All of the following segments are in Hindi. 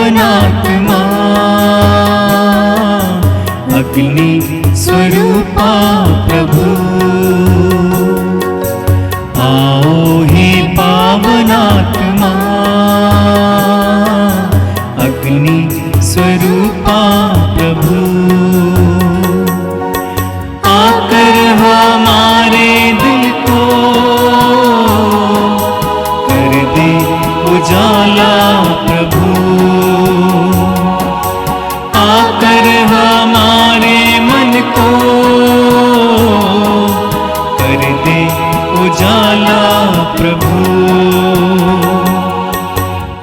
पावनात्मा अग्नि स्वरूपा प्रभु, आओ हे पावनात्मा अग्नि स्वरूपा प्रभु, आकर हमारे दिल को कर दे उजाला प्रभु, आकर हमारे मन को कर दे उजाला प्रभु,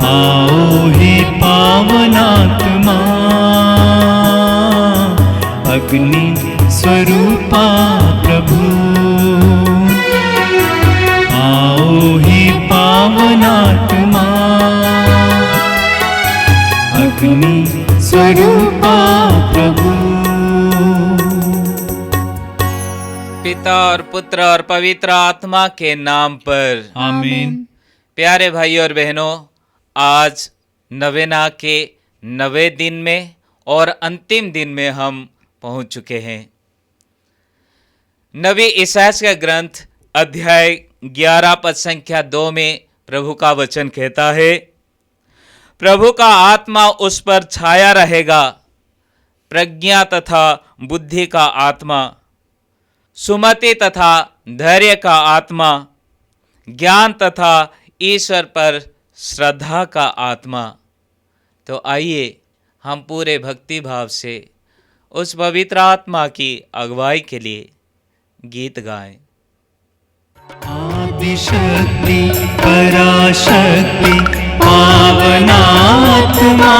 आओ हे पावनात्मा अग्नि स्वरूपा प्रभु, आओ हे पावनात्मा अग्नि स्वरूपा प्रभु। पिता और पुत्र और पवित्र आत्मा के नाम पर आमीन। प्यारे भाई और बहनों, आज नवेना के 9वें दिन में और अंतिम दिन में हम पहुंच चुके हैं। नबी ईसाया का ग्रंथ अध्याय 11 पद संख्या 2 में प्रभु का वचन कहता है, प्रभु का आत्मा उस पर छाया रहेगा, प्रज्ञा तथा बुद्धि का आत्मा, सुमति तथा धैर्य का आत्मा, ज्ञान तथा ईश्वर पर श्रद्धा का आत्मा। तो आइए हम पूरे भक्ति भाव से उस पवित्र आत्मा की अगुवाई के लिए गीत गाएं। आदिशक्ति पराशक्ति पावनात्मा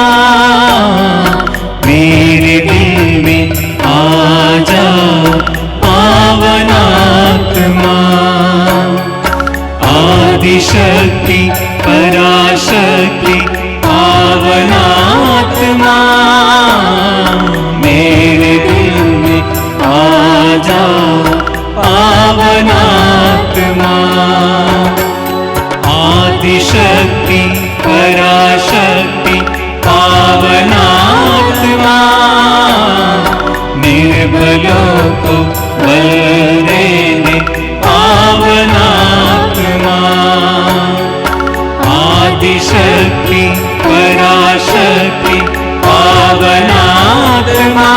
मेरे दिल में आ जाओ पावनात्मा, आदिशक्ति पराशक्ति पावनात्मा मेरे दिल में आ जाओ पावनात्मा, आदिशक्ति पराशक्ति पावनात्मा निर्बलों को बल देने पावनात्मा, आदिशक्ति पराशक्ति पावनात्मा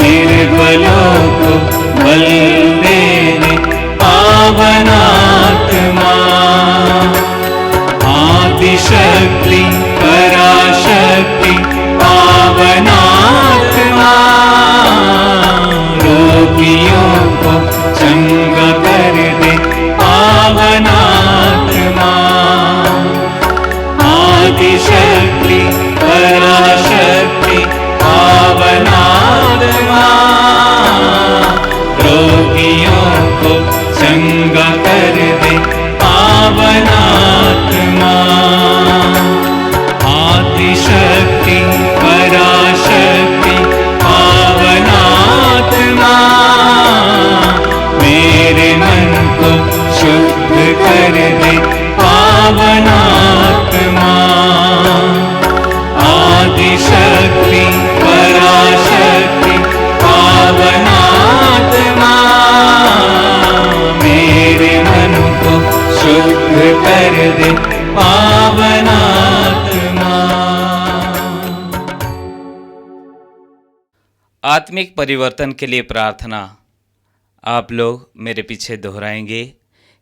निर्बलों को बल देने पावनात्मा, आदिशक्ति पराशक्ति पावनात्मा रोगियों को चंगा कर दे पावनात्मा, आदिशक्ति पराशक्ति पावनात्मा रोगियों को चंगा कर दे पावनात्मा, आदिशक्ति पराशक्ति पावनात्मा मेरे मन को शुद्ध कर दे पावनात्मा, आदिशक्ति पराशक्ति पावनात्मा मेरे मन को शुद्ध कर दे पावनात्मा। आत्मिक परिवर्तन के लिए प्रार्थना आप लोग मेरे पीछे दोहराएंगे।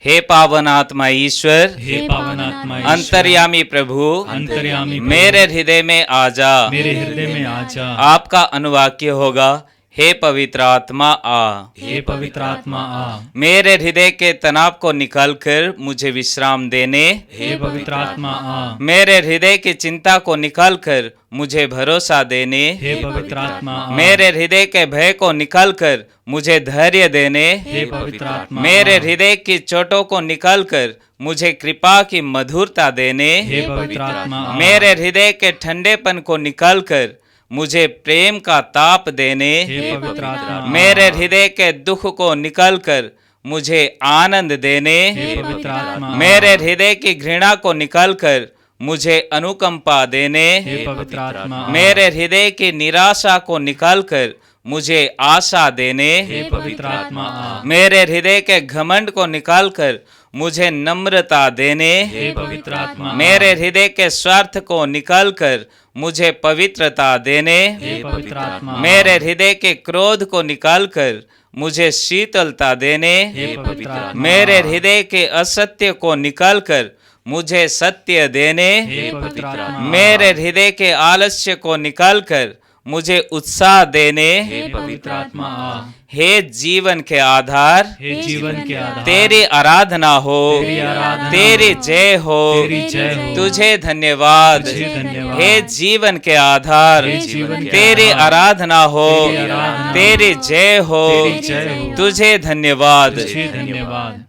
हे पावन आत्मा ईश्वर, हे पावन आत्मा ईश्वर, अंतर्यामी प्रभु, अंतर्यामी प्रभु, मेरे हृदय में आ जा, मेरे हृदय में आ जा। आपका अनुवाक्य होगा, हे पवित्र आत्मा आ, हे पवित्र आत्मा आ, मेरे हृदय के तनाव को निकालकर मुझे विश्राम देने, हे पवित्र आत्मा आ, मेरे हृदय की चिंता को निकालकर मुझे भरोसा देने, हे पवित्र आत्मा आ, मेरे हृदय के भय को निकालकर मुझे धैर्य देने, हे पवित्र आत्मा, मेरे हृदय की चोटों को निकालकर मुझे कृपा की मधुरता देने, हे पवित्र आत्मा, मेरे हृदय के ठंडेपन को निकालकर मुझे प्रेम का ताप देने, हे पवित्र आत्मा, मेरे हृदय के दुख को निकालकर मुझे आनंद देने, हे पवित्र आत्मा, मेरे हृदय की घृणा को निकालकर मुझे अनुकंपा देने, हे पवित्र आत्मा आ। मेरे हृदय की निराशा को निकालकर मुझे आशा देने, हे पवित्र आत्मा आ। मेरे हृदय के घमंड को निकालकर मुझे नम्रता देने, हे पवित्र आत्मा आ। मेरे हृदय के स्वार्थ को निकालकर मुझे पवित्रता देने, हे पवित्र आत्मा आ। मेरे हृदय के क्रोध को निकालकर मुझे शीतलता देने, हे पवित्र आत्मा मेरे हृदय के असत्य को निकालकर मुझे सत्य देने, हे पवित्र आत्मा मेरे हृदय के आलस्य को निकालकर मुझे उत्साह देने, हे पवित्र आत्मा आ। हे जीवन के आधार, हे जीवन के आधार तेरी आराधना हो, तेरी आराधना तेरी जय हो, तेरी जय हो। तुझे धन्यवाद। तुझे धन्यवाद। हे जीवन के आधार, हे जीवन के तेरी आधार आराधना हो, तेरी आराधना तेरी जय हो, तेरी जय हो। तुझे धन्यवाद। तुझे धन्यवाद।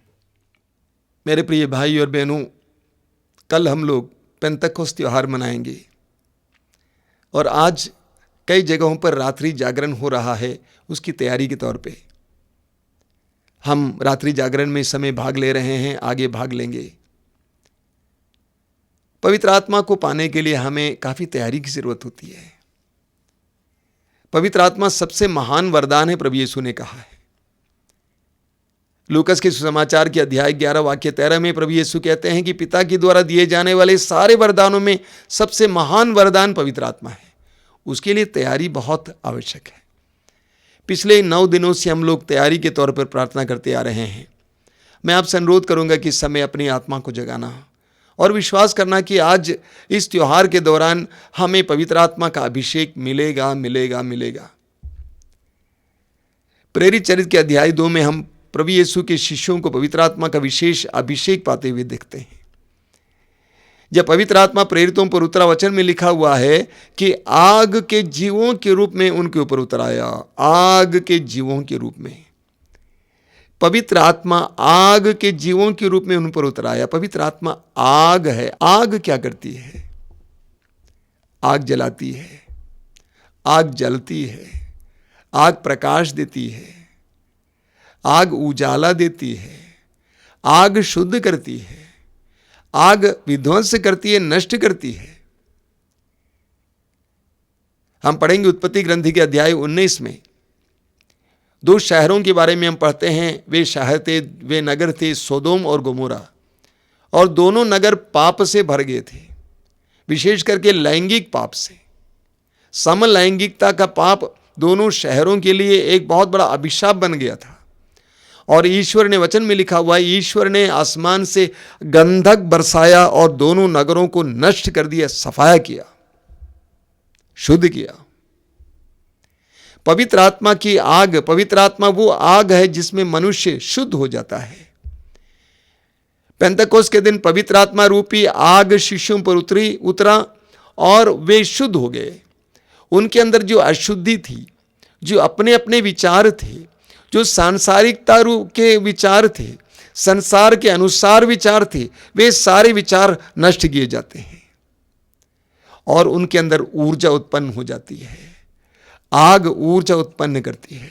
मेरे प्रिय भाई और बहनों, कल हम लोग पेंतकोस त्योहार मनाएंगे और आज कई जगहों पर रात्रि जागरण हो रहा है। उसकी तैयारी के तौर पे हम रात्रि जागरण में इस समय भाग ले रहे हैं, आगे भाग लेंगे। पवित्र आत्मा को पाने के लिए हमें काफी तैयारी की जरूरत होती है। पवित्र आत्मा सबसे महान वरदान है, प्रभु यीशु ने कहा है। लूकस के सुसमाचार के अध्याय 11 वाक्य 13 में प्रभु यीशु कहते हैं कि पिता के द्वारा दिए जाने वाले सारे वरदानों में सबसे महान वरदान पवित्र आत्मा है। उसके लिए तैयारी बहुत आवश्यक है। पिछले 9 दिनों से हम लोग तैयारी के तौर पर प्रार्थना करते आ रहे हैं। मैं आपसे अनुरोध करूंगा कि इस समय अपनी आत्मा को जगाना और विश्वास करना कि आज इस त्योहार के दौरान हमें पवित्र आत्मा का अभिषेक मिलेगा मिलेगा मिलेगा। प्रेरित चरित्र के अध्याय 2 में हम प्रभु यीशु के शिष्यों को पवित्र आत्मा का विशेष अभिषेक पाते हुए देखते हैं। जब पवित्र आत्मा प्रेरितों पर उतरा, वचन में लिखा हुआ है कि आग के जीवों के रूप में उनके ऊपर उतर आया। आग के जीवों के रूप में पवित्र आत्मा आग के जीवों के रूप में उन पर उतर आया। पवित्र आत्मा आग है। आग क्या करती है? आग जलाती है, आग जलती है, आग प्रकाश देती है, आग उजाला देती है, आग शुद्ध करती है, आग विध्वंस करती है, नष्ट करती है। हम पढ़ेंगे उत्पत्ति ग्रंथ के अध्याय 19 में 2 शहरों के बारे में हम पढ़ते हैं। वे शहर थे, वे नगर थे, सोदोम और गोमोरा, और दोनों नगर पाप से भर गए थे, विशेष करके लैंगिक पाप से। समलैंगिकता का पाप दोनों शहरों के लिए एक बहुत बड़ा अभिशाप बन गया था। और ईश्वर ने, वचन में लिखा हुआ है, ईश्वर ने आसमान से गंधक बरसाया और दोनों नगरों को नष्ट कर दिया, सफाया किया, शुद्ध किया। पवित्र आत्मा की आग, पवित्र आत्मा वो आग है जिसमें मनुष्य शुद्ध हो जाता है। पेंतकोस के दिन पवित्र आत्मा रूपी आग शिष्यों पर उतरा और वे शुद्ध हो गए। उनके अंदर जो अशुद्धि थी, जो अपने अपने विचार थे, जो सांसारिकता के विचार थे, संसार के अनुसार विचार थे, वे सारे विचार नष्ट किए जाते हैं और उनके अंदर ऊर्जा उत्पन्न हो जाती है। आग ऊर्जा उत्पन्न करती है,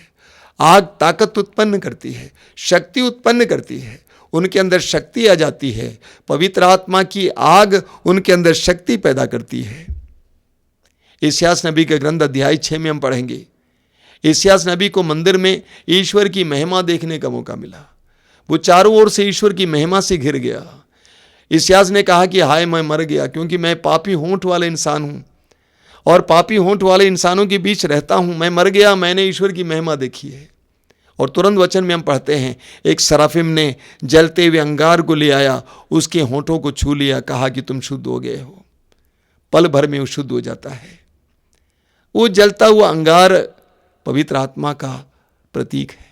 आग ताकत उत्पन्न करती है, शक्ति उत्पन्न करती है। उनके अंदर शक्ति आ जाती है। पवित्र आत्मा की आग उनके अंदर शक्ति पैदा करती है। इस्यास नबी के ग्रंथ अध्याय 6 में हम पढ़ेंगे। इस्यास नबी को मंदिर में ईश्वर की महिमा देखने का मौका मिला। वो चारों ओर से ईश्वर की महिमा से घिर गया। इस्यास ने कहा कि हाय, मैं मर गया, क्योंकि मैं पापी होंठ वाले इंसान हूं और पापी होंठ वाले इंसानों के बीच रहता हूं। मैं मर गया, मैंने ईश्वर की महिमा देखी है। और तुरंत वचन में हम पढ़ते हैं, एक सराफिम ने जलते हुए अंगार को ले आया, उसके होंठों को छू लिया, कहा कि तुम शुद्ध हो गए हो। पल भर में वो शुद्ध हो जाता है। वो जलता हुआ अंगार पवित्र आत्मा का प्रतीक है।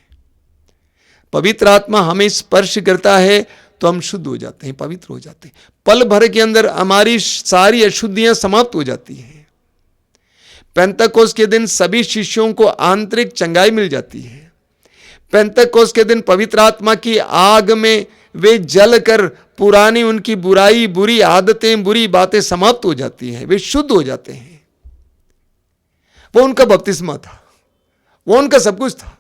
पवित्र आत्मा हमें स्पर्श करता है तो हम शुद्ध हो जाते हैं, पवित्र हो जाते हैं। पल भर के अंदर हमारी सारी अशुद्धियां समाप्त हो जाती हैं। पेंतकोस के दिन सभी शिष्यों को आंतरिक चंगाई मिल जाती है। पेंतकोस के दिन पवित्र आत्मा की आग में वे जलकर पुरानी उनकी बुराई, बुरी आदतें, बुरी बातें समाप्त हो जाती हैं, वे शुद्ध हो जाते हैं। वो उनका बपतिस्मा था, वो उनका सब कुछ था।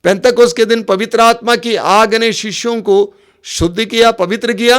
पेंतकोस के दिन पवित्र आत्मा की आग ने शिष्यों को शुद्ध किया, पवित्र किया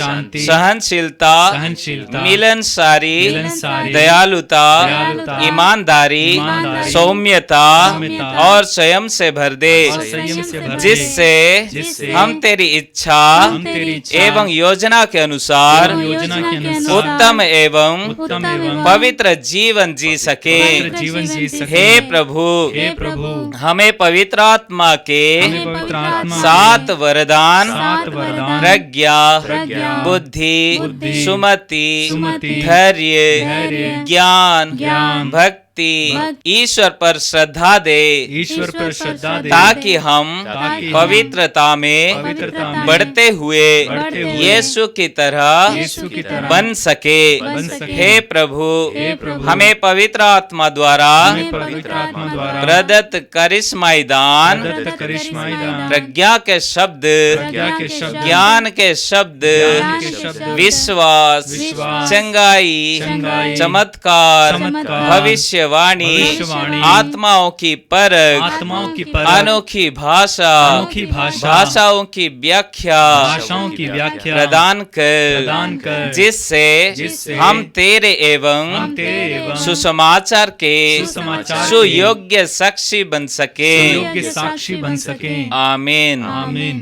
शांति, सहनशीलता, सहनशीलता, मिलनसारी, मिलनसारी, दयालुता, दयालुता, ईमानदारी, ईमानदारी, सौम्यता सौम्यता और संयम से भर दे, और संयम से भर दे, जिससे हम तेरी इच्छा एवं योजना के अनुसार योजना के अनुसार उत्तम एवं उत्तम एवं पवित्र जीवन जी सके। पवित्र जीवन जी सके। हे प्रभु, हे प्रभु, हमें पवित्र आत्मा के हमें पवित्र आत्मा के 7 वरदान, 7 वरदान, प्रज्ञा, प्रज्ञा, बुद्धि, बुद्धि, सुमति, सुमति, धैर्य, धैर्य, ज्ञान, ज्ञान, भक्ति, ईश्वर पर श्रद्धा दे, ईश्वर पर श्रद्धा दे, ताकि हम ताकि हम पवित्रता में पवित्रता में बढ़ते हुए यीशु की तरह यीशु की तरह बन सके। बन सके। हे प्रभु, हे प्रभु, हमें पवित्र आत्मा द्वारा हमें पवित्र आत्मा द्वारा प्रदत्त करिश्माई दान, प्रदत्त करिश्माई दान, प्रज्ञा के शब्द, प्रज्ञा के शब्द, ज्ञान के शब्द, ज्ञान के शब्द, विश्वास, विश्वास, चंगाई, चंगाई, चमत्कार, चमत्कार, भविष्यवाणी, भविष्यवाणी, आत्माओं की परख, आत्माओं की परख, अनोखी भाषा, अनोखी भाषा, भाषाओं की व्याख्या भाषाओं की व्याख्या प्रदान कर, जिससे हम तेरे एवं सुसमाचार के सुसमाचार के सुयोग्य साक्षी बन सके। योग्य साक्षी बन सके। आमीन। आमीन।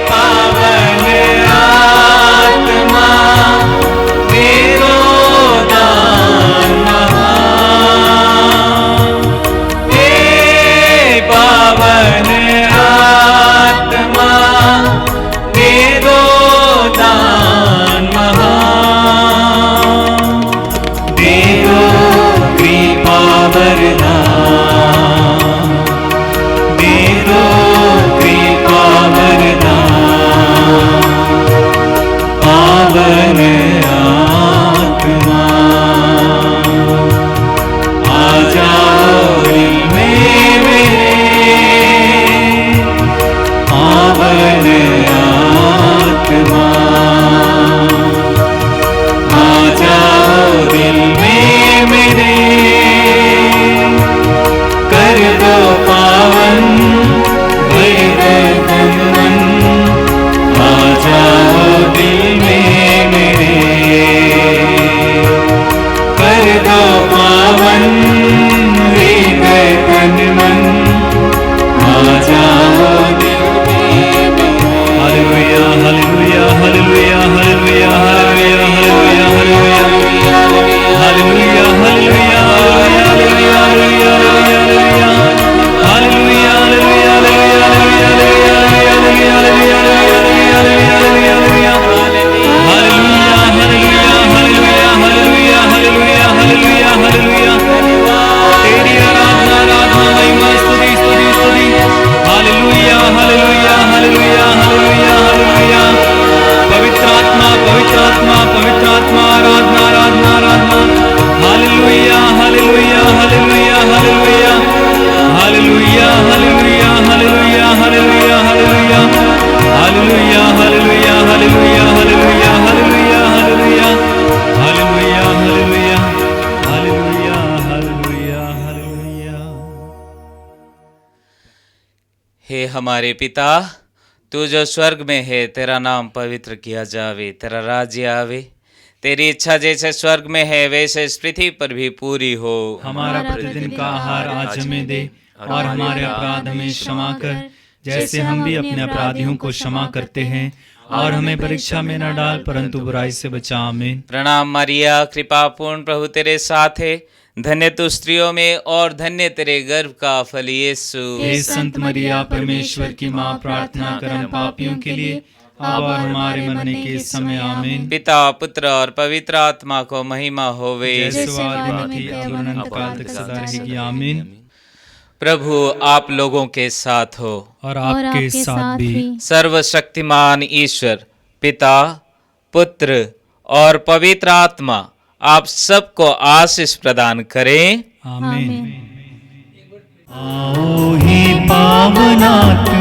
पावन आत्मा तेरो दान महान, हे पावन आत्मा तेरो दान महान, तेरो कृपा वरदान, तेरो कृपा वरदान, पावन आत्मा आ जाओ दिल में मेरे, पावन आत्मा आ जाओ दिल में मेरे, कर दो पावन वैदन, आ जाओ दिल में मेरे, कर दो पावन वैदन मन, आ जाओ दिल में मेरे। हालेलुया, हालेलुया, हालेलुया, हालेलुया, हालेलुया, हालेलुया, हालेलुया, हालेलुया, हालेलुया, हालेलुया, तेरी आराधना, आराधना, महिमा, स्तुति, स्तुति, स्तुति। हालेलुया, हालेलुया, हालेलुया, हालेलुया, हालेलुया। पवित्र आत्मा, पवित्र आत्मा, पवित्र आत्मा, आराधना, आराधना, आराधना। हालेलुया, हालेलुया, हालेलुया, हालेलुया, हालेलुया, हालेलुया, हालेलुया, हालेलुया, हालेलुया, हालेलुया, हालेलुया, हालेलुया, हालेलुया, हालेलुया, हालेलुया, हालेलुया, हालेलुया, हालेलुया, हालेलुया, हालेलुया। हे हमारे पिता, तू जो स्वर्ग में है, तेरा नाम पवित्र किया जावे, तेरा राज्य आवे, तेरी इच्छा जैसे स्वर्ग में है वैसे इस पृथ्वी पर भी पूरी हो। हमारा प्रतिदिन का आहार आज हमें दे, और हमारे अपराध हमें क्षमा कर, जैसे हम भी अपने अपराधियों को क्षमा करते हैं, और हमें परीक्षा में न डाल, परंतु बुराई से बचा। आमीन। प्रणाम मरिया, कृपा पूर्ण, प्रभु तेरे साथ है, धन्य तू स्त्रियों में और धन्य तेरे गर्भ का फल यीशु। हे संत मरिया, परमेश्वर की माँ, प्रार्थना कर हम पापियों के लिए, अब और हमारे मरने के समय। आमीन। पिता, पुत्र और पवित्र आत्मा को महिमा होवे, जैसे आदि में थी, अब और अनंत काल तक सदा रहेगी। आमीन। प्रभु आप लोगों के साथ हो, और आपके साथ भी। सर्वशक्तिमान ईश्वर पिता, पुत्र और पवित्र आत्मा आप सबको आशीष प्रदान करें। आमीन। आओ ही पावन आत्मा